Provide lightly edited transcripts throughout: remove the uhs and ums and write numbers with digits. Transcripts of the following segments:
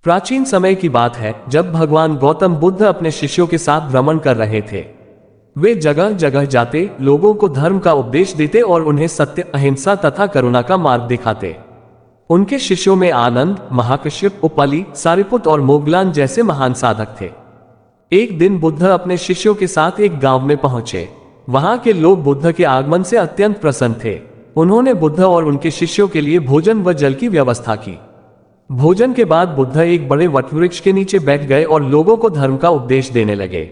प्राचीन समय की बात है जब भगवान गौतम बुद्ध अपने शिष्यों के साथ भ्रमण कर रहे थे। वे जगह जगह जाते, लोगों को धर्म का उपदेश देते और उन्हें सत्य, अहिंसा तथा करुणा का मार्ग दिखाते। उनके शिष्यों में आनंद, महाकश्यप, उपली, सारिपुत और मोगलान जैसे महान साधक थे। एक दिन बुद्ध अपने शिष्यों के साथ एक गांव में पहुंचे। वहां के लोग बुद्ध के आगमन से अत्यंत प्रसन्न थे। उन्होंने बुद्ध और उनके शिष्यों के लिए भोजन व जल की व्यवस्था की। भोजन के बाद बुद्ध एक बड़े वटवृक्ष के नीचे बैठ गए और लोगों को धर्म का उपदेश देने लगे।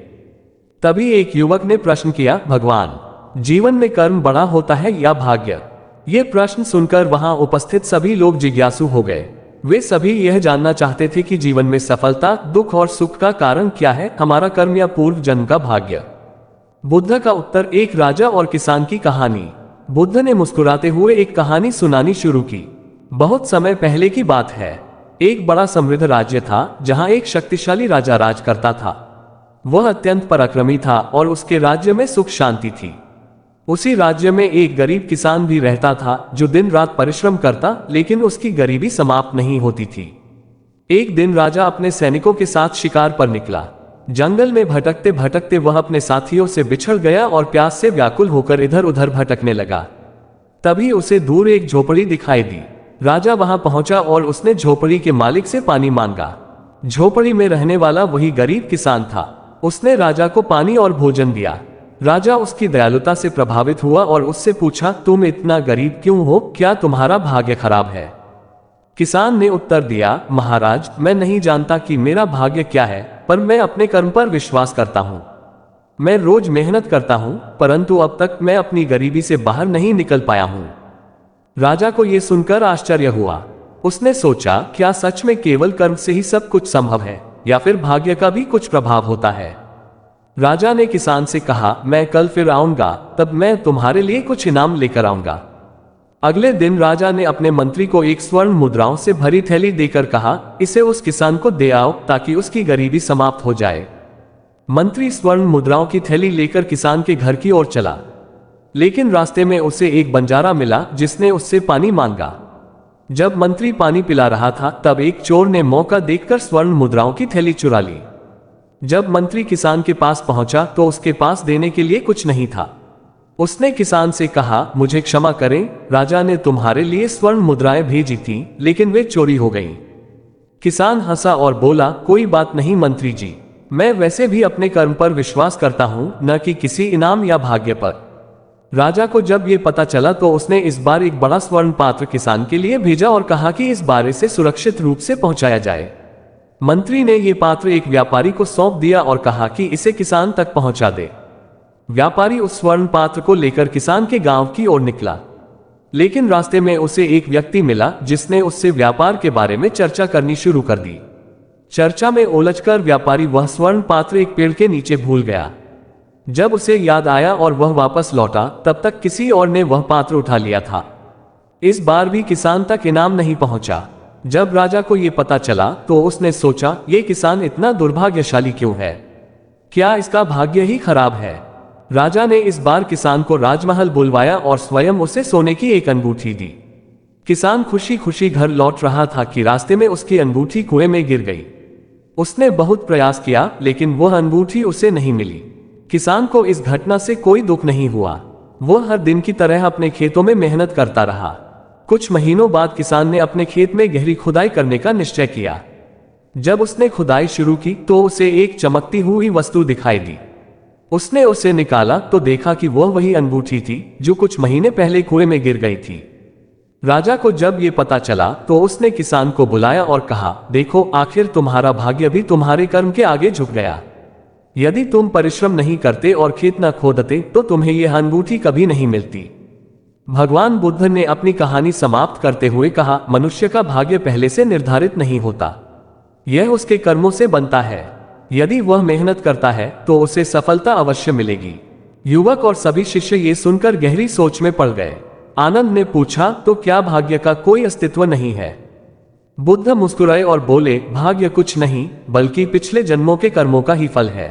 तभी एक युवक ने प्रश्न किया, भगवान, जीवन में कर्म बड़ा होता है या भाग्य? ये प्रश्न सुनकर वहां उपस्थित सभी लोग जिज्ञासु हो गए। वे सभी यह जानना चाहते थे कि जीवन में सफलता, दुख और सुख का कारण क्या है, हमारा कर्म या पूर्व जन्म का भाग्य? बुद्ध का उत्तर, एक राजा और किसान की कहानी। बुद्ध ने मुस्कुराते हुए एक कहानी सुनानी शुरू की। बहुत समय पहले की बात है। एक बड़ा समृद्ध राज्य था जहां एक शक्तिशाली राजा राज करता था। वह अत्यंत पराक्रमी था और उसके राज्य में सुख शांति थी। उसी राज्य में एक गरीब किसान भी रहता था जो दिन रात परिश्रम करता, लेकिन उसकी गरीबी समाप्त नहीं होती थी। एक दिन राजा अपने सैनिकों के साथ शिकार पर निकला। जंगल में भटकते भटकते वह अपने साथियों से बिछड़ गया और प्यास से व्याकुल होकर इधर उधर भटकने लगा। तभी उसे दूर एक झोपड़ी दिखाई दी। राजा वहां पहुंचा और उसने झोपड़ी के मालिक से पानी मांगा। झोपड़ी में रहने वाला वही गरीब किसान था। उसने राजा को पानी और भोजन दिया। राजा उसकी दयालुता से प्रभावित हुआ और उससे पूछा, तुम इतना गरीब क्यों हो? क्या तुम्हारा भाग्य खराब है? किसान ने उत्तर दिया, महाराज, मैं नहीं जानता कि मेरा भाग्य क्या है, पर मैं अपने कर्म पर विश्वास करता हूं। मैं रोज मेहनत करता हूं, परंतु अब तक मैं अपनी गरीबी से बाहर नहीं निकल पाया हूं। राजा को यह सुनकर आश्चर्य हुआ। उसने सोचा, क्या सच में केवल कर्म से ही सब कुछ संभव है या फिर भाग्य का भी कुछ प्रभाव होता है? राजा ने किसान से कहा, मैं कल फिर आऊंगा, तब मैं तुम्हारे लिए कुछ इनाम लेकर आऊंगा। अगले दिन राजा ने अपने मंत्री को एक स्वर्ण मुद्राओं से भरी थैली देकर कहा, इसे उस किसान को दे आओ ताकि उसकी गरीबी समाप्त हो जाए। मंत्री स्वर्ण मुद्राओं की थैली लेकर किसान के घर की ओर चला, लेकिन रास्ते में उसे एक बंजारा मिला जिसने उससे पानी मांगा। जब मंत्री पानी पिला रहा था तब एक चोर ने मौका देखकर स्वर्ण मुद्राओं की थैली चुरा ली। जब मंत्री किसान के पास पहुंचा तो उसके पास देने के लिए कुछ नहीं था। उसने किसान से कहा, मुझे क्षमा करें, राजा ने तुम्हारे लिए स्वर्ण मुद्राएं भेजी थी, लेकिन वे चोरी हो गईं। किसान हंसा और बोला, कोई बात नहीं मंत्री जी, मैं वैसे भी अपने कर्म पर विश्वास करता हूं, न कि किसी इनाम या भाग्य पर। राजा को जब ये पता चला तो उसने इस बार एक बड़ा स्वर्ण पात्र किसान के लिए भेजा और कहा कि इस बारे से सुरक्षित रूप से पहुंचाया जाए। मंत्री ने ये पात्र एक व्यापारी को सौंप दिया और कहा कि इसे किसान तक पहुंचा दे। व्यापारी उस स्वर्ण पात्र को लेकर किसान के गांव की ओर निकला, लेकिन रास्ते में उसे एक व्यक्ति मिला जिसने उससे व्यापार के बारे में चर्चा करनी शुरू कर दी। चर्चा में उलझकर व्यापारी वह स्वर्ण पात्र एक पेड़ के नीचे भूल गया। जब उसे याद आया और वह वापस लौटा, तब तक किसी और ने वह पात्र उठा लिया था। इस बार भी किसान तक इनाम नहीं पहुंचा। जब राजा को यह पता चला तो उसने सोचा, ये किसान इतना दुर्भाग्यशाली क्यों है? क्या इसका भाग्य ही खराब है? राजा ने इस बार किसान को राजमहल बुलवाया और स्वयं उसे सोने की एक अंगूठी दी। किसान खुशी खुशी घर लौट रहा था कि रास्ते में उसकी अंगूठी कुएं में गिर गई। उसने बहुत प्रयास किया, लेकिन वह अंगूठी उसे नहीं मिली। किसान को इस घटना से कोई दुख नहीं हुआ। वह हर दिन की तरह अपने खेतों में मेहनत करता रहा। कुछ महीनों बाद किसान ने अपने खेत में गहरी खुदाई करने का निश्चय किया। जब उसने खुदाई शुरू की तो उसे एक चमकती हुई वस्तु दिखाई दी। उसने उसे निकाला तो देखा कि वह वही अंगूठी थी जो कुछ महीने पहले कुएं में गिर गई थी। राजा को जब ये पता चला तो उसने किसान को बुलाया और कहा, देखो, आखिर तुम्हारा भाग्य भी तुम्हारे कर्म के आगे झुक गया। यदि तुम परिश्रम नहीं करते और खेत न खोदते तो तुम्हें यह अंगूठी कभी नहीं मिलती। भगवान बुद्ध ने अपनी कहानी समाप्त करते हुए कहा, मनुष्य का भाग्य पहले से निर्धारित नहीं होता, यह उसके कर्मों से बनता है। यदि वह मेहनत करता है तो उसे सफलता अवश्य मिलेगी। युवक और सभी शिष्य ये सुनकर गहरी सोच में पड़ गए। आनंद ने पूछा, तो क्या भाग्य का कोई अस्तित्व नहीं है? बुद्ध मुस्कुराए और बोले, भाग्य कुछ नहीं बल्कि पिछले जन्मों के कर्मों का ही फल है।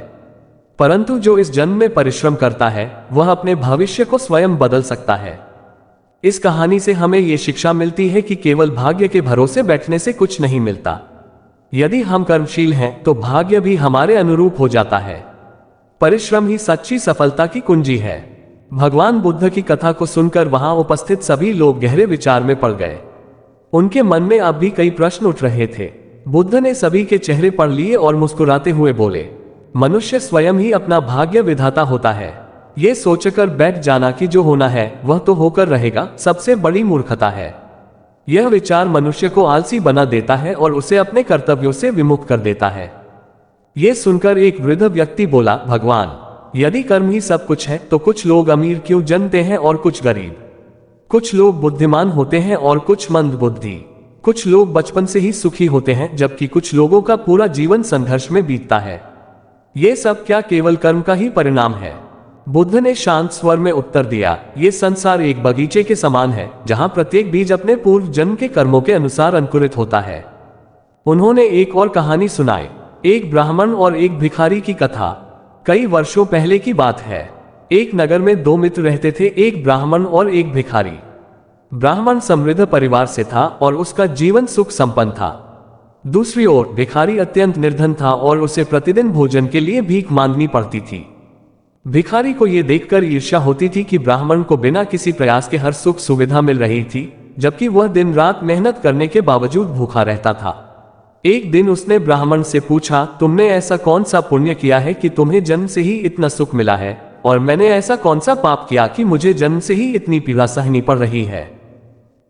परंतु जो इस जन्म में परिश्रम करता है वह अपने भविष्य को स्वयं बदल सकता है। इस कहानी से हमें यह शिक्षा मिलती है कि केवल भाग्य के भरोसे बैठने से कुछ नहीं मिलता। यदि हम कर्मशील हैं तो भाग्य भी हमारे अनुरूप हो जाता है। परिश्रम ही सच्ची सफलता की कुंजी है। भगवान बुद्ध की कथा को सुनकर वहां उपस्थित सभी लोग गहरे विचार में पड़ गए। उनके मन में अब भी कई प्रश्न उठ रहे थे। बुद्ध ने सभी के चेहरे पढ़ लिए और मुस्कुराते हुए बोले, मनुष्य स्वयं ही अपना भाग्य विधाता होता है। ये सोचकर बैठ जाना कि जो होना है वह तो होकर रहेगा, सबसे बड़ी मूर्खता है। यह विचार मनुष्य को आलसी बना देता है और उसे अपने कर्तव्यों से विमुख कर देता है। ये सुनकर एक वृद्ध व्यक्ति बोला, भगवान, यदि कर्म ही सब कुछ है तो कुछ लोग अमीर क्यों जन्मते हैं और कुछ गरीब? कुछ लोग बुद्धिमान होते हैं और कुछ मंदबुद्धि। कुछ लोग बचपन से ही सुखी होते हैं जबकि कुछ लोगों का पूरा जीवन संघर्ष में बीतता है। ये सब क्या केवल कर्म का ही परिणाम है? बुद्ध ने शांत स्वर में उत्तर दिया, ये संसार एक बगीचे के समान है जहां प्रत्येक बीज अपने पूर्व जन्म के कर्मों के अनुसार अंकुरित होता है। उन्होंने एक और कहानी सुनाई, एक ब्राह्मण और एक भिखारी की कथा। कई वर्षों पहले की बात है। एक नगर में दो मित्र रहते थे, एक ब्राह्मण और एक भिखारी। ब्राह्मण समृद्ध परिवार से था और उसका जीवन सुख संपन्न था। दूसरी ओर भिखारी अत्यंत निर्धन था और उसे प्रतिदिन भोजन के लिए भीख मांगनी पड़ती थी। भिखारी को यह देखकर ईर्ष्या होती थी कि ब्राह्मण को बिना किसी प्रयास के हर सुख सुविधा मिल रही थी, जबकि वह दिन रात मेहनत करने के बावजूद भूखा रहता था। एक दिन उसने ब्राह्मण से पूछा, तुमने ऐसा कौन सा पुण्य किया है कि तुम्हें जन्म से ही इतना सुख मिला है, और मैंने ऐसा कौन सा पाप किया कि मुझे जन्म से ही इतनी पीड़ा सहनी पड़ रही है?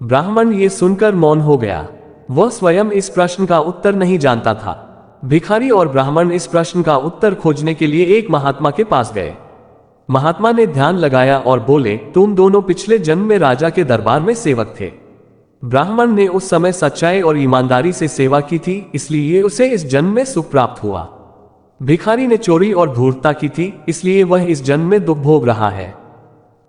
ब्राह्मण ये सुनकर मौन हो गया। वह स्वयं इस प्रश्न का उत्तर नहीं जानता था। भिखारी और ब्राह्मण इस प्रश्न का उत्तर खोजने के लिए एक महात्मा के पास गए। महात्मा ने ध्यान लगाया और बोले, तुम दोनों पिछले जन्म में राजा के दरबार में सेवक थे। ब्राह्मण ने उस समय सच्चाई और ईमानदारी से सेवा की थी, इसलिए उसे इस जन्म में सुख प्राप्त हुआ। भिखारी ने चोरी और धूर्तता की थी, इसलिए वह इस जन्म में दुख भोग रहा है।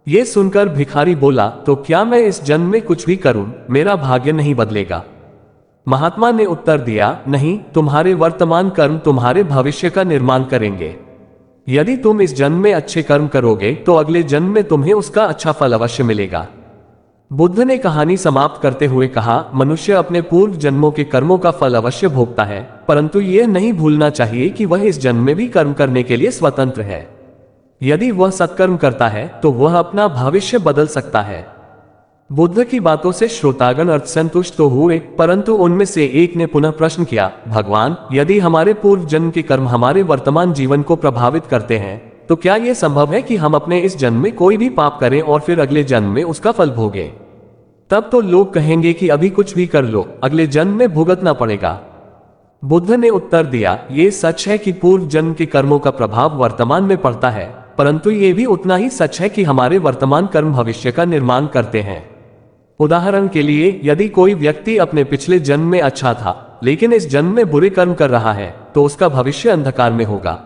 यह सुनकर भिखारी बोला, तो क्या मैं इस जन्म में कुछ भी करूं, मेरा भाग्य नहीं बदलेगा? महात्मा ने उत्तर दिया, नहीं, तुम्हारे वर्तमान कर्म तुम्हारे भविष्य का निर्माण करेंगे। यदि तुम इस जन्म में अच्छे कर्म करोगे तो अगले जन्म में तुम्हें उसका अच्छा फल अवश्य मिलेगा। बुद्ध ने कहानी समाप्त करते हुए कहा, मनुष्य अपने पूर्व जन्मों के कर्मों का फल अवश्य भोगता है, परंतु यह नहीं भूलना चाहिए कि वह इस जन्म में भी कर्म करने के लिए स्वतंत्र है। यदि वह सत्कर्म करता है तो वह अपना भविष्य बदल सकता है। बुद्ध की बातों से श्रोतागण अर्थसंतुष्ट तो हुए, परंतु उनमें से एक ने पुनः प्रश्न किया, भगवान, यदि हमारे पूर्व जन्म के कर्म हमारे वर्तमान जीवन को प्रभावित करते हैं तो क्या यह संभव है कि हम अपने इस जन्म में कोई भी पाप करें और फिर अगले जन्म में उसका फल भोगें? तब तो लोग कहेंगे कि अभी कुछ भी कर लो, अगले जन्म में भुगतना पड़ेगा। बुद्ध ने उत्तर दिया, ये सच है कि पूर्व जन्म के कर्मों का प्रभाव वर्तमान में पड़ता है, परंतु ये भी उतना ही सच है कि हमारे वर्तमान कर्म भविष्य का निर्माण करते हैं। उदाहरण के लिए, यदि कोई व्यक्ति अपने पिछले जन्म में अच्छा था लेकिन इस जन्म में बुरे कर्म कर रहा है तो उसका भविष्य अंधकार में होगा।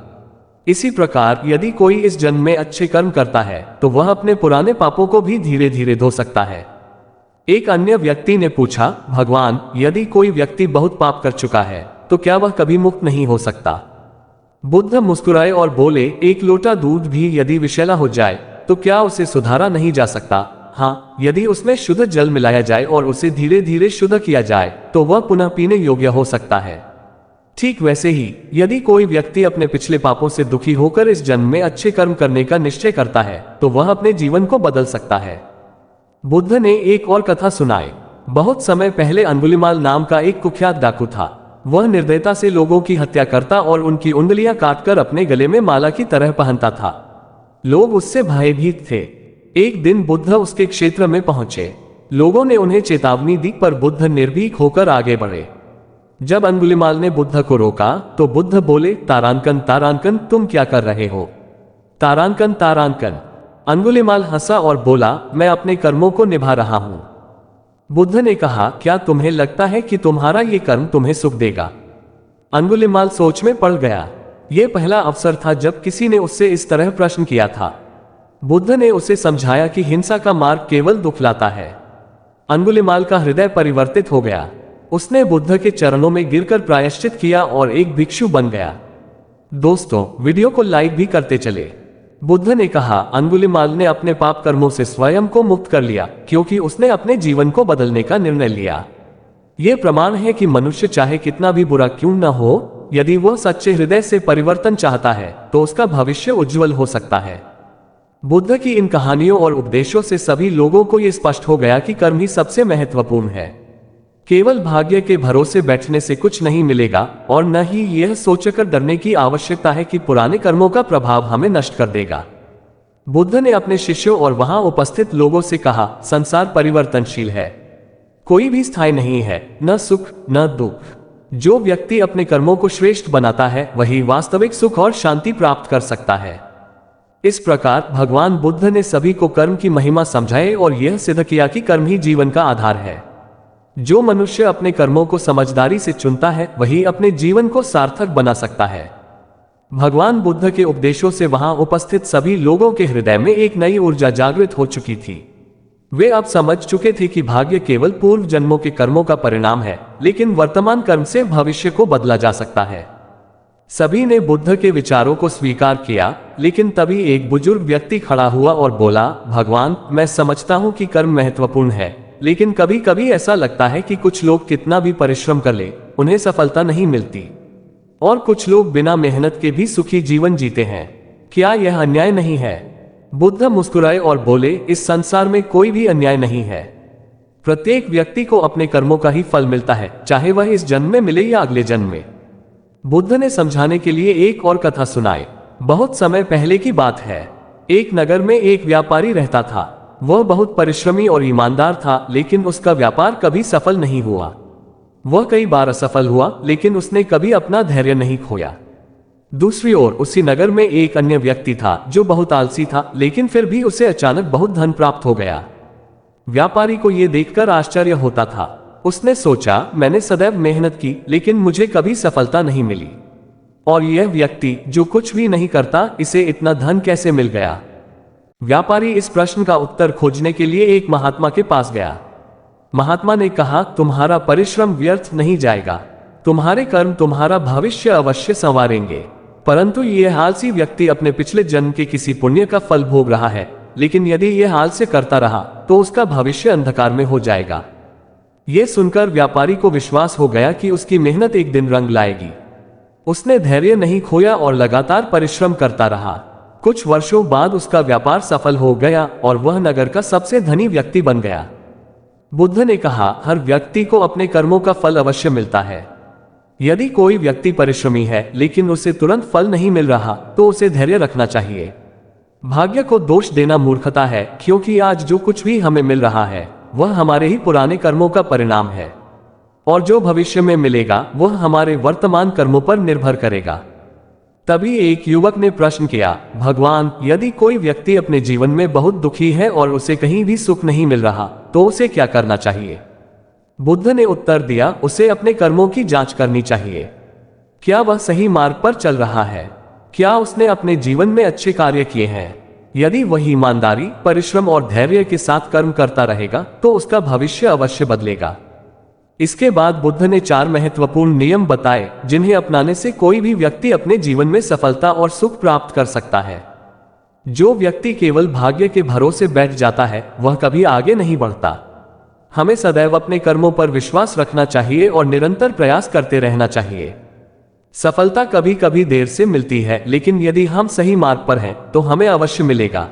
इसी प्रकार यदि कोई इस जन्म में अच्छे कर्म करता है तो वह अपने पुराने पापों को भी धीरे धीरे धो सकता है। एक अन्य व्यक्ति ने पूछा, भगवान, यदि कोई व्यक्ति बहुत पाप कर चुका है तो क्या वह कभी मुक्त नहीं हो सकता? बुद्ध मुस्कुराए और बोले, एक लोटा दूध भी यदि विषैला हो जाए तो क्या उसे सुधारा नहीं जा सकता? हाँ, यदि उसमें शुद्ध जल मिलाया जाए और उसे धीरे धीरे शुद्ध किया जाए तो वह पुनः पीने योग्य हो सकता है। ठीक वैसे ही यदि कोई व्यक्ति अपने पिछले पापों से दुखी होकर इस जन्म में अच्छे कर्म करने का निश्चय करता है तो वह अपने जीवन को बदल सकता है। बुद्ध ने एक और कथा सुनाई। बहुत समय पहले अंगुलिमाल नाम का एक कुख्यात डाकू था। वह निर्दयता से लोगों की हत्या करता और उनकी उंगलियां काटकर अपने गले में माला की तरह पहनता था। लोग उससे भयभीत थे। एक दिन बुद्ध उसके क्षेत्र में पहुंचे। लोगों ने उन्हें चेतावनी दी पर बुद्ध निर्भीक होकर आगे बढ़े। जब अंगुलिमाल ने बुद्ध को रोका तो बुद्ध बोले, तारांकन तारांकन, तुम क्या कर रहे हो? तारांकन तारांकन। अंगुलिमाल हंसा और बोला, मैं अपने कर्मों को निभा रहा हूं। बुद्ध ने कहा, क्या तुम्हें लगता है कि तुम्हारा ये कर्म तुम्हें सुख देगा? अंगुलिमाल सोच में पड़ गया। यह पहला अवसर था जब किसी ने उससे इस तरह प्रश्न किया था। बुद्ध ने उसे समझाया कि हिंसा का मार्ग केवल दुख लाता है। अंगुलिमाल का हृदय परिवर्तित हो गया। उसने बुद्ध के चरणों में गिरकर प्रायश्चित किया और एक भिक्षु बन गया। दोस्तों, वीडियो को लाइक भी करते चले। बुद्ध ने कहा, अंगुलिमाल ने अपने पाप कर्मों से स्वयं को मुक्त कर लिया क्योंकि उसने अपने जीवन को बदलने का निर्णय लिया। ये प्रमाण है कि मनुष्य चाहे कितना भी बुरा क्यों न हो, यदि वह सच्चे हृदय से परिवर्तन चाहता है तो उसका भविष्य उज्जवल हो सकता है। बुद्ध की इन कहानियों और उपदेशों से सभी लोगों को यह स्पष्ट हो गया कि कर्म ही सबसे महत्वपूर्ण है। केवल भाग्य के भरोसे बैठने से कुछ नहीं मिलेगा और न ही यह सोचकर डरने की आवश्यकता है कि पुराने कर्मों का प्रभाव हमें नष्ट कर देगा। बुद्ध ने अपने शिष्यों और वहां उपस्थित लोगों से कहा, संसार परिवर्तनशील है, कोई भी स्थायी नहीं है, न सुख न दुख। जो व्यक्ति अपने कर्मों को श्रेष्ठ बनाता है वही वास्तविक सुख और शांति प्राप्त कर सकता है। इस प्रकार भगवान बुद्ध ने सभी को कर्म की महिमा समझाई और यह सिद्ध किया कि कर्म ही जीवन का आधार है। जो मनुष्य अपने कर्मों को समझदारी से चुनता है वही अपने जीवन को सार्थक बना सकता है। भगवान बुद्ध के उपदेशों से वहां उपस्थित सभी लोगों के हृदय में एक नई ऊर्जा जागृत हो चुकी थी। वे अब समझ चुके थे कि भाग्य केवल पूर्व जन्मों के कर्मों का परिणाम है, लेकिन वर्तमान कर्म से भविष्य को बदला जा सकता है। सभी ने बुद्ध के विचारों को स्वीकार किया, लेकिन तभी एक बुजुर्ग व्यक्ति खड़ा हुआ और बोला, भगवान, मैं समझता हूं कि कर्म महत्वपूर्ण है, लेकिन कभी कभी ऐसा लगता है कि कुछ लोग कितना भी परिश्रम कर ले उन्हें सफलता नहीं मिलती और कुछ लोग बिना मेहनत के भी सुखी जीवन जीते हैं। क्या यह अन्याय नहीं है? बुद्ध मुस्कुराए और बोले, इस संसार में कोई भी अन्याय नहीं है। प्रत्येक व्यक्ति को अपने कर्मों का ही फल मिलता है, चाहे वह इस जन्म में मिले या अगले जन्म में। बुद्ध ने समझाने के लिए एक और कथा सुनाई। बहुत समय पहले की बात है। एक नगर में एक व्यापारी रहता था। वह बहुत परिश्रमी और ईमानदार था, लेकिन उसका व्यापार कभी सफल नहीं हुआ। वह कई बार असफल हुआ, लेकिन उसने कभी अपना धैर्य नहीं खोया। दूसरी ओर उसी नगर में एक अन्य व्यक्ति था जो बहुत आलसी था, लेकिन फिर भी उसे अचानक बहुत धन प्राप्त हो गया। व्यापारी को यह देखकर आश्चर्य होता था। उसने सोचा, मैंने सदैव मेहनत की, लेकिन मुझे कभी सफलता नहीं मिली, और यह व्यक्ति जो कुछ भी नहीं करता, इसे इतना धन कैसे मिल गया? व्यापारी इस प्रश्न का उत्तर खोजने के लिए एक महात्मा के पास गया। महात्मा ने कहा, तुम्हारा परिश्रम व्यर्थ नहीं जाएगा, तुम्हारे कर्म तुम्हारा भविष्य अवश्य संवारेंगे। परंतु यह आलसी व्यक्ति अपने पिछले जन्म के किसी पुण्य का फल भोग रहा है, लेकिन यदि यह आलस्य करता रहा तो उसका भविष्य अंधकार में हो जाएगा। यह सुनकर व्यापारी को विश्वास हो गया कि उसकी मेहनत एक दिन रंग लाएगी। उसने धैर्य नहीं खोया और लगातार परिश्रम करता रहा। कुछ वर्षों बाद उसका व्यापार सफल हो गया और वह नगर का सबसे धनी व्यक्ति बन गया। बुद्ध ने कहा, हर व्यक्ति को अपने कर्मों का फल अवश्य मिलता है। यदि कोई व्यक्ति परिश्रमी है लेकिन उसे तुरंत फल नहीं मिल रहा तो उसे धैर्य रखना चाहिए। भाग्य को दोष देना मूर्खता है, क्योंकि आज जो कुछ भी हमें मिल रहा है वह हमारे ही पुराने कर्मों का परिणाम है, और जो भविष्य में मिलेगा वह हमारे वर्तमान कर्मों पर निर्भर करेगा। तभी एक युवक ने प्रश्न किया, भगवान, यदि कोई व्यक्ति अपने जीवन में बहुत दुखी है और उसे कहीं भी सुख नहीं मिल रहा तो उसे क्या करना चाहिए? बुद्ध ने उत्तर दिया, उसे अपने कर्मों की जांच करनी चाहिए। क्या वह सही मार्ग पर चल रहा है? क्या उसने अपने जीवन में अच्छे कार्य किए हैं? यदि वह ईमानदारी, परिश्रम और धैर्य के साथ कर्म करता रहेगा तो उसका भविष्य अवश्य बदलेगा। इसके बाद बुद्ध ने 4 महत्वपूर्ण नियम बताए जिन्हें अपनाने से कोई भी व्यक्ति अपने जीवन में सफलता और सुख प्राप्त कर सकता है। जो व्यक्ति केवल भाग्य के भरोसे बैठ जाता है वह कभी आगे नहीं बढ़ता। हमें सदैव अपने कर्मों पर विश्वास रखना चाहिए और निरंतर प्रयास करते रहना चाहिए। सफलता कभी कभी देर से मिलती है, लेकिन यदि हम सही मार्ग पर हैं तो हमें अवश्य मिलेगा।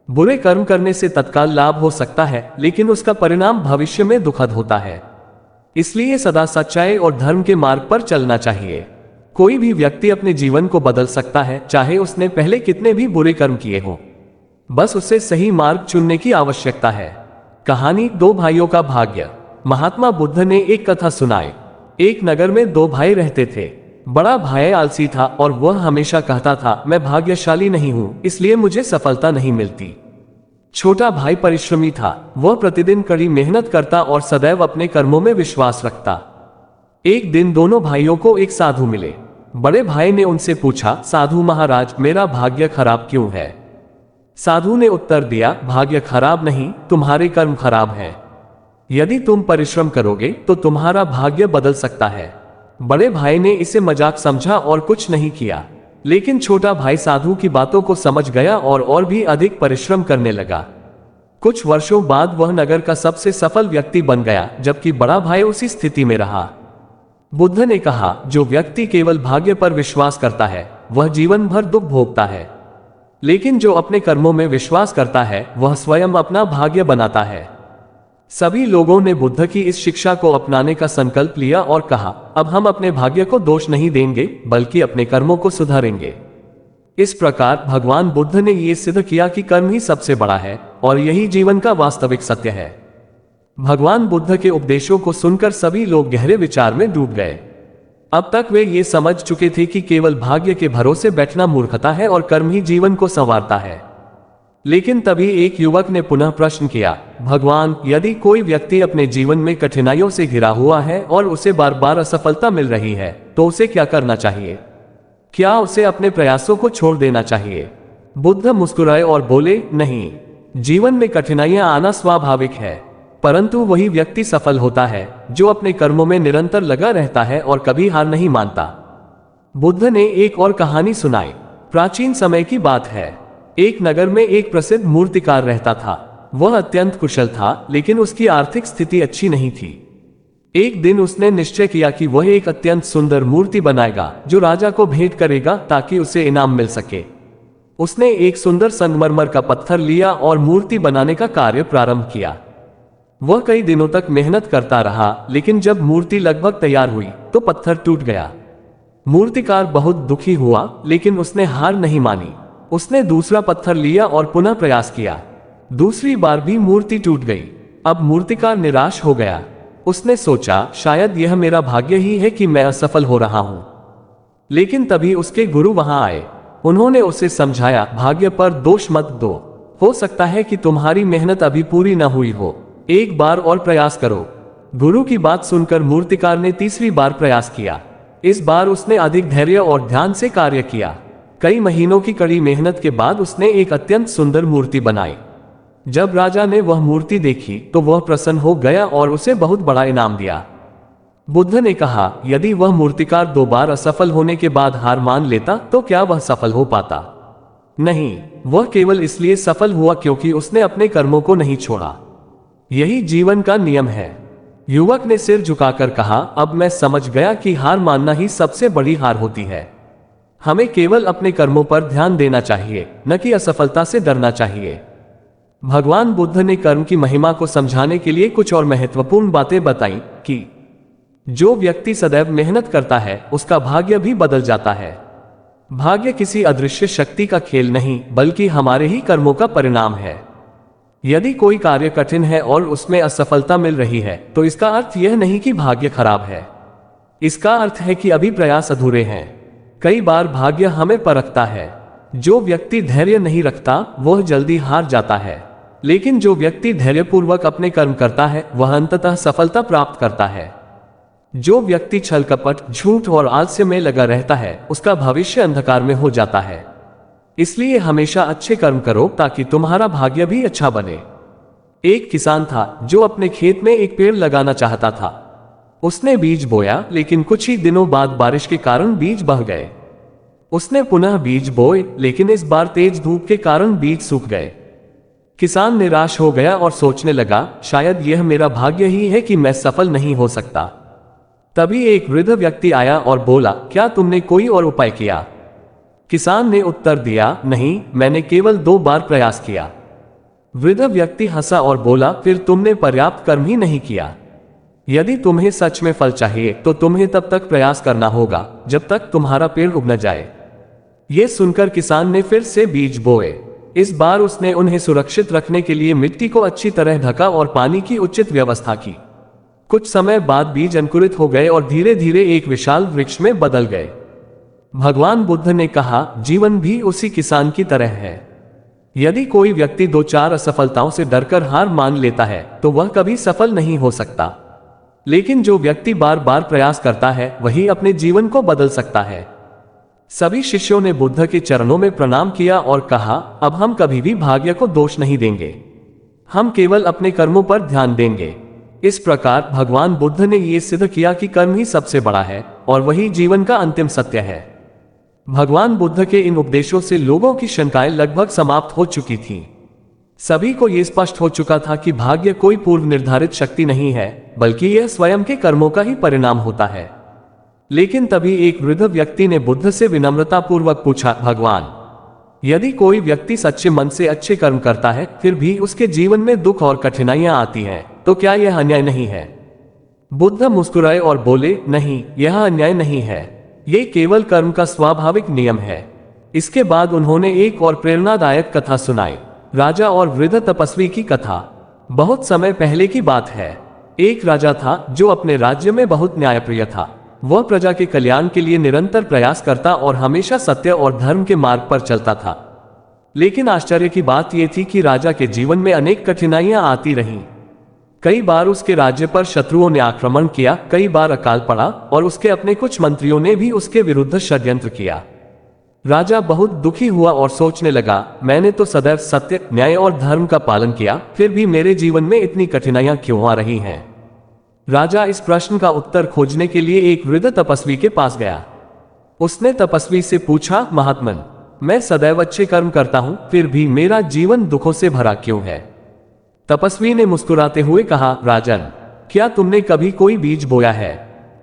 बुरे कर्म करने से तत्काल लाभ हो सकता है, लेकिन उसका परिणाम भविष्य में दुखद होता है। इसलिए सदा सच्चाई और धर्म के मार्ग पर चलना चाहिए। कोई भी व्यक्ति अपने जीवन को बदल सकता है, चाहे उसने पहले कितने भी बुरे कर्म किए हों। बस उसे सही मार्ग चुनने की आवश्यकता है। कहानी 2 भाइयों का भाग्य। महात्मा बुद्ध ने एक कथा सुनाई। एक नगर में 2 भाई रहते थे। बड़ा भाई आलसी था और वह हमेशा कहता था, मैं भाग्यशाली नहीं हूं, इसलिए मुझे सफलता नहीं मिलती। छोटा भाई परिश्रमी था। वह प्रतिदिन कड़ी मेहनत करता और सदैव अपने कर्मों में विश्वास रखता। एक दिन दोनों भाइयों को एक साधु मिले। बड़े भाई ने उनसे पूछा, साधु महाराज, मेरा भाग्य खराब क्यों है? साधु ने उत्तर दिया, भाग्य खराब नहीं, तुम्हारे कर्म खराब हैं। यदि तुम परिश्रम करोगे तो तुम्हारा भाग्य बदल सकता है। बड़े भाई ने इसे मजाक समझा और कुछ नहीं किया, लेकिन छोटा भाई साधु की बातों को समझ गया और भी अधिक परिश्रम करने लगा। कुछ वर्षों बाद वह नगर का सबसे सफल व्यक्ति बन गया, जबकि बड़ा भाई उसी स्थिति में रहा। बुद्ध ने कहा, जो व्यक्ति केवल भाग्य पर विश्वास करता है वह जीवन भर दुख भोगता है, लेकिन जो अपने कर्मों में विश्वास करता है वह स्वयं अपना भाग्य बनाता है। सभी लोगों ने बुद्ध की इस शिक्षा को अपनाने का संकल्प लिया और कहा, अब हम अपने भाग्य को दोष नहीं देंगे बल्कि अपने कर्मों को सुधारेंगे। इस प्रकार भगवान बुद्ध ने यह सिद्ध किया कि कर्म ही सबसे बड़ा है और यही जीवन का वास्तविक सत्य है। भगवान बुद्ध के उपदेशों को सुनकर सभी लोग गहरे विचार में डूब गए। अब तक वे ये समझ चुके थे कि केवल भाग्य के भरोसे बैठना मूर्खता है और कर्म ही जीवन को संवारता है। लेकिन तभी एक युवक ने पुनः प्रश्न किया, भगवान, यदि कोई व्यक्ति अपने जीवन में कठिनाइयों से घिरा हुआ है और उसे बार बार असफलता मिल रही है तो उसे क्या करना चाहिए? क्या उसे अपने प्रयासों को छोड़ देना चाहिए? बुद्ध मुस्कुराए और बोले, नहीं, जीवन में कठिनाइयां आना स्वाभाविक है, परंतु वही व्यक्ति सफल होता है जो अपने कर्मों में निरंतर लगा रहता है और कभी हार नहीं मानता। बुद्ध ने एक और कहानी सुनाई। प्राचीन समय की बात है। एक नगर में एक प्रसिद्ध मूर्तिकार रहता था। वह अत्यंत कुशल था, लेकिन उसकी आर्थिक स्थिति अच्छी नहीं थी। एक दिन उसने निश्चय किया कि वह एक अत्यंत सुंदर मूर्ति बनाएगा जो राजा को भेंट करेगा ताकि उसे इनाम मिल सके। उसने एक सुंदर संगमरमर का पत्थर लिया और मूर्ति बनाने का कार्य प्रारंभ किया। वह कई दिनों तक मेहनत करता रहा, लेकिन जब मूर्ति लगभग तैयार हुई तो पत्थर टूट गया। मूर्तिकार बहुत दुखी हुआ, लेकिन उसने हार नहीं मानी। उसने दूसरा पत्थर लिया और पुनः प्रयास किया। दूसरी बार भी मूर्ति टूट गई। अब मूर्तिकार निराश हो गया। उसने सोचा, शायद यह मेरा भाग्य ही है कि मैं असफल हो रहा हूं। लेकिन तभी उसके गुरु वहां आए। उन्होंने उसे समझाया, भाग्य पर दोष मत दो। हो सकता है कि तुम्हारी मेहनत अभी पूरी न हुई हो, एक बार और प्रयास करो। गुरु की बात सुनकर मूर्तिकार ने तीसरी बार प्रयास किया। इस बार उसने अधिक धैर्य और ध्यान से कार्य किया। कई महीनों की कड़ी मेहनत के बाद उसने एक अत्यंत सुंदर मूर्ति बनाई। जब राजा ने वह मूर्ति देखी तो वह प्रसन्न हो गया और उसे बहुत बड़ा इनाम दिया। बुद्ध ने कहा, यदि वह मूर्तिकार 2 बार असफल होने के बाद हार मान लेता तो क्या वह सफल हो पाता? नहीं, वह केवल इसलिए सफल हुआ क्योंकि उसने अपने कर्मों को नहीं छोड़ा। यही जीवन का नियम है। युवक ने सिर झुकाकर कहा, अब मैं समझ गया कि हार मानना ही सबसे बड़ी हार होती है। हमें केवल अपने कर्मों पर ध्यान देना चाहिए, न कि असफलता से डरना चाहिए। भगवान बुद्ध ने कर्म की महिमा को समझाने के लिए कुछ और महत्वपूर्ण बातें बताई कि जो व्यक्ति सदैव मेहनत करता है उसका भाग्य भी बदल जाता है। भाग्य किसी अदृश्य शक्ति का खेल नहीं, बल्कि हमारे ही कर्मों का परिणाम है। यदि कोई कार्य कठिन है और उसमें असफलता मिल रही है तो इसका अर्थ यह नहीं कि भाग्य खराब है। इसका अर्थ है कि अभी प्रयास अधूरे हैं। कई बार भाग्य हमें परखता है। जो व्यक्ति धैर्य नहीं रखता वह जल्दी हार जाता है, लेकिन जो व्यक्ति धैर्यपूर्वक अपने कर्म करता है वह अंततः सफलता प्राप्त करता है। जो व्यक्ति छल कपट, झूठ और आलस्य में लगा रहता है उसका भविष्य अंधकार में हो जाता है। इसलिए हमेशा अच्छे कर्म करो ताकि तुम्हारा भाग्य भी अच्छा बने। एक किसान था जो अपने खेत में एक पेड़ लगाना चाहता था। उसने बीज बोया, लेकिन कुछ ही दिनों बाद बारिश के कारण बीज बह गए। उसने पुनः बीज बोए, लेकिन इस बार तेज धूप के कारण बीज सूख गए। किसान निराश हो गया और सोचने लगा, शायद यह मेरा भाग्य ही है कि मैं सफल नहीं हो सकता। तभी एक वृद्ध व्यक्ति आया और बोला, क्या तुमने कोई और उपाय किया? किसान ने उत्तर दिया, नहीं, मैंने केवल 2 बार प्रयास किया। वृद्ध व्यक्ति हंसा और बोला, फिर तुमने पर्याप्त कर्म ही नहीं किया। यदि तुम्हें सच में फल चाहिए तो तुम्हें तब तक प्रयास करना होगा जब तक तुम्हारा पेड़ उग न जाए। यह सुनकर किसान ने फिर से बीज बोए। इस बार उसने उन्हें सुरक्षित रखने के लिए मिट्टी को अच्छी तरह ढका और पानी की उचित व्यवस्था की। कुछ समय बाद बीज अंकुरित हो गए और धीरे धीरे एक विशाल वृक्ष में बदल गए। भगवान बुद्ध ने कहा, जीवन भी उसी किसान की तरह है। यदि कोई व्यक्ति 2-4 असफलताओं से डरकर हार मान लेता है तो वह कभी सफल नहीं हो सकता। लेकिन जो व्यक्ति बार बार प्रयास करता है वही अपने जीवन को बदल सकता है। सभी शिष्यों ने बुद्ध के चरणों में प्रणाम किया और कहा, अब हम कभी भी भाग्य को दोष नहीं देंगे, हम केवल अपने कर्मों पर ध्यान देंगे। इस प्रकार भगवान बुद्ध ने यह सिद्ध किया कि कर्म ही सबसे बड़ा है और वही जीवन का अंतिम सत्य है। भगवान बुद्ध के इन उपदेशों से लोगों की शंकाएं लगभग समाप्त हो चुकी थीं। सभी को यह स्पष्ट हो चुका था कि भाग्य कोई पूर्व निर्धारित शक्ति नहीं है, बल्कि यह स्वयं के कर्मों का ही परिणाम होता है। लेकिन तभी एक वृद्ध व्यक्ति ने बुद्ध से विनम्रतापूर्वक पूछा, भगवान, यदि कोई व्यक्ति सच्चे मन से अच्छे कर्म करता है, फिर भी उसके जीवन में दुख और कठिनाइयां आती हैं, तो क्या यह अन्याय नहीं है? बुद्ध मुस्कुराए और बोले, नहीं, यह अन्याय नहीं है, ये केवल कर्म का स्वाभाविक नियम है। इसके बाद उन्होंने एक और प्रेरणादायक कथा सुनाई, राजा और वृद्ध तपस्वी की कथा। बहुत समय पहले की बात है। एक राजा था जो अपने राज्य में बहुत न्यायप्रिय था। वह प्रजा के कल्याण के लिए निरंतर प्रयास करता और हमेशा सत्य और धर्म के मार्ग पर चलता था। लेकिन आश्चर्य की बात यह थी कि राजा के जीवन में अनेक कठिनाइयां आती रहीं। कई बार उसके राज्य पर शत्रुओं ने आक्रमण किया, कई बार अकाल पड़ा और उसके अपने कुछ मंत्रियों ने भी उसके विरुद्ध षड्यंत्र किया। राजा बहुत दुखी हुआ और सोचने लगा, मैंने तो सदैव सत्य, न्याय और धर्म का पालन किया, फिर भी मेरे जीवन में इतनी कठिनाइयां क्यों आ रही हैं? राजा इस प्रश्न का उत्तर खोजने के लिए एक वृद्ध तपस्वी के पास गया। उसने तपस्वी से पूछा, महात्मन, मैं सदैव अच्छे कर्म करता हूं, फिर भी मेरा जीवन दुखों से भरा क्यों है? तपस्वी ने मुस्कुराते हुए कहा, राजन, क्या तुमने कभी कोई बीज बोया है?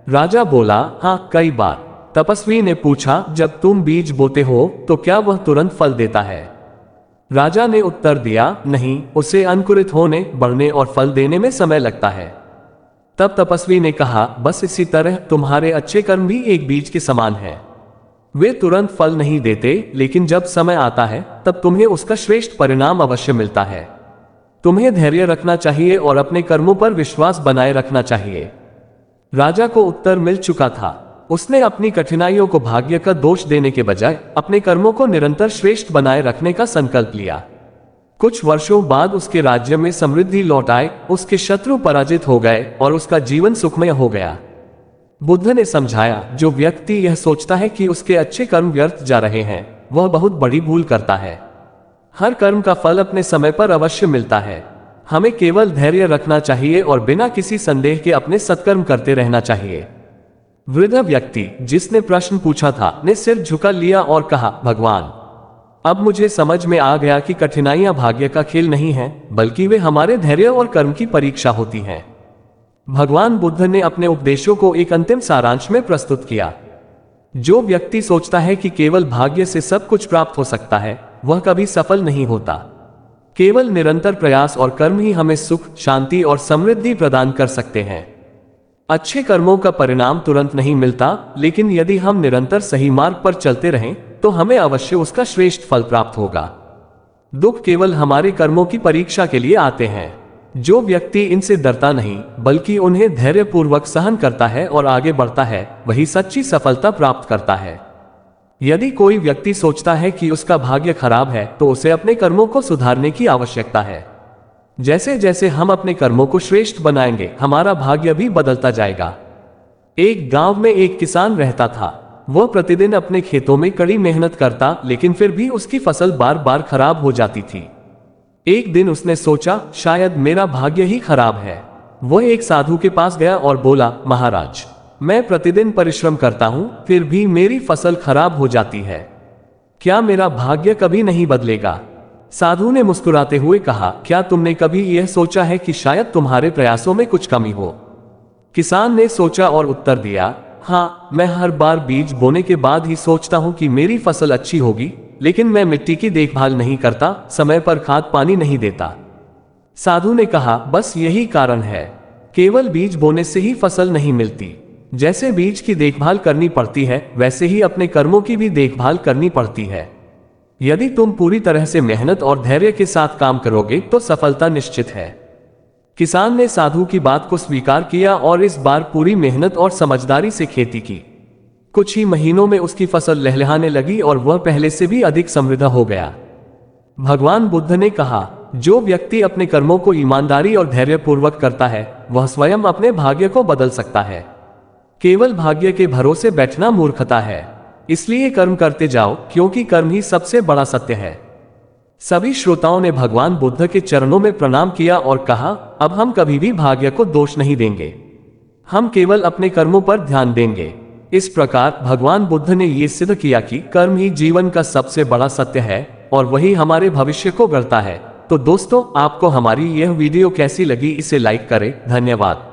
राजा बोला, हाँ, कई बार। तपस्वी ने पूछा, जब तुम बीज बोते हो तो क्या वह तुरंत फल देता है? राजा ने उत्तर दिया, नहीं, उसे अंकुरित होने, बढ़ने और फल देने में समय लगता है। तब तपस्वी ने कहा, बस इसी तरह तुम्हारे अच्छे कर्म भी एक बीज के समान हैं। वे तुरंत फल नहीं देते, लेकिन जब समय आता है तब तुम्हें उसका श्रेष्ठ परिणाम अवश्य मिलता है। तुम्हें धैर्य रखना चाहिए और अपने कर्मों पर विश्वास बनाए रखना चाहिए। राजा को उत्तर मिल चुका था। उसने अपनी कठिनाइयों को भाग्य का दोष देने के बजाय अपने कर्मों को निरंतर श्रेष्ठ बनाए रखने का संकल्प लिया। कुछ वर्षों बाद उसके राज्य में समृद्धि लौट आए, उसके शत्रु पराजित हो गए और उसका जीवन सुखमय हो गया। बुद्ध ने समझाया, जो व्यक्ति यह सोचता है कि उसके अच्छे कर्म व्यर्थ जा रहे हैं, वह बहुत बड़ी भूल करता है। हर कर्म का फल अपने समय पर अवश्य मिलता है। हमें केवल धैर्य रखना चाहिए और बिना किसी संदेह के अपने सत्कर्म करते रहना चाहिए। वृद्ध व्यक्ति जिसने प्रश्न पूछा था ने सिर झुका लिया और कहा, भगवान, अब मुझे समझ में आ गया कि कठिनाइयां भाग्य का खेल नहीं हैं, बल्कि वे हमारे धैर्य और कर्म की परीक्षा होती हैं। भगवान बुद्ध ने अपने उपदेशों को एक अंतिम सारांश में प्रस्तुत किया। जो व्यक्ति सोचता है कि केवल भाग्य से सब कुछ प्राप्त हो सकता है, वह कभी सफल नहीं होता। केवल निरंतर प्रयास और कर्म ही हमें सुख, शांति और समृद्धि प्रदान कर सकते हैं। अच्छे कर्मों का परिणाम तुरंत नहीं मिलता, लेकिन यदि हम निरंतर सही मार्ग पर चलते रहें तो हमें अवश्य उसका श्रेष्ठ फल प्राप्त होगा। दुख केवल हमारे कर्मों की परीक्षा के लिए आते हैं। जो व्यक्ति इनसे डरता नहीं, बल्कि उन्हें धैर्यपूर्वक सहन करता है और आगे बढ़ता है, वही सच्ची सफलता प्राप्त करता है। यदि कोई व्यक्ति सोचता है कि उसका भाग्य खराब है, तो उसे अपने कर्मों को सुधारने की आवश्यकता है। जैसे जैसे हम अपने कर्मों को श्रेष्ठ बनाएंगे, हमारा भाग्य भी बदलता जाएगा। एक गांव में एक किसान रहता था। वह प्रतिदिन अपने खेतों में कड़ी मेहनत करता, लेकिन फिर भी उसकी फसल बार बार खराब हो जाती थी। एक दिन उसने सोचा, शायद मेरा भाग्य ही खराब है। वह एक साधु के पास गया और बोला, महाराज, मैं प्रतिदिन परिश्रम करता हूं, फिर भी मेरी फसल खराब हो जाती है। क्या मेरा भाग्य कभी नहीं बदलेगा? साधु ने मुस्कुराते हुए कहा, क्या तुमने कभी यह सोचा है कि शायद तुम्हारे प्रयासों में कुछ कमी हो? किसान ने सोचा और उत्तर दिया, हाँ, मैं हर बार बीज बोने के बाद ही सोचता हूं कि मेरी फसल अच्छी होगी, लेकिन मैं मिट्टी की देखभाल नहीं करता, समय पर खाद पानी नहीं देता। साधु ने कहा, बस यही कारण है। केवल बीज बोने से ही फसल नहीं मिलती। जैसे बीज की देखभाल करनी पड़ती है, वैसे ही अपने कर्मों की भी देखभाल करनी पड़ती है। यदि तुम पूरी तरह से मेहनत और धैर्य के साथ काम करोगे तो सफलता निश्चित है। किसान ने साधु की बात को स्वीकार किया और इस बार पूरी मेहनत और समझदारी से खेती की। कुछ ही महीनों में उसकी फसल लहलहाने लगी और वह पहले से भी अधिक समृद्ध हो गया। भगवान बुद्ध ने कहा, जो व्यक्ति अपने कर्मों को ईमानदारी और धैर्यपूर्वक करता है, वह स्वयं अपने भाग्य को बदल सकता है। केवल भाग्य के भरोसे बैठना मूर्खता है। इसलिए कर्म करते जाओ, क्योंकि कर्म ही सबसे बड़ा सत्य है। सभी श्रोताओं ने भगवान बुद्ध के चरणों में प्रणाम किया और कहा, अब हम कभी भी भाग्य को दोष नहीं देंगे, हम केवल अपने कर्मों पर ध्यान देंगे। इस प्रकार भगवान बुद्ध ने यह सिद्ध किया कि कर्म ही जीवन का सबसे बड़ा सत्य है और वही हमारे भविष्य को गढ़ता है। तो दोस्तों, आपको हमारी यह वीडियो कैसी लगी इसे लाइक करें। धन्यवाद।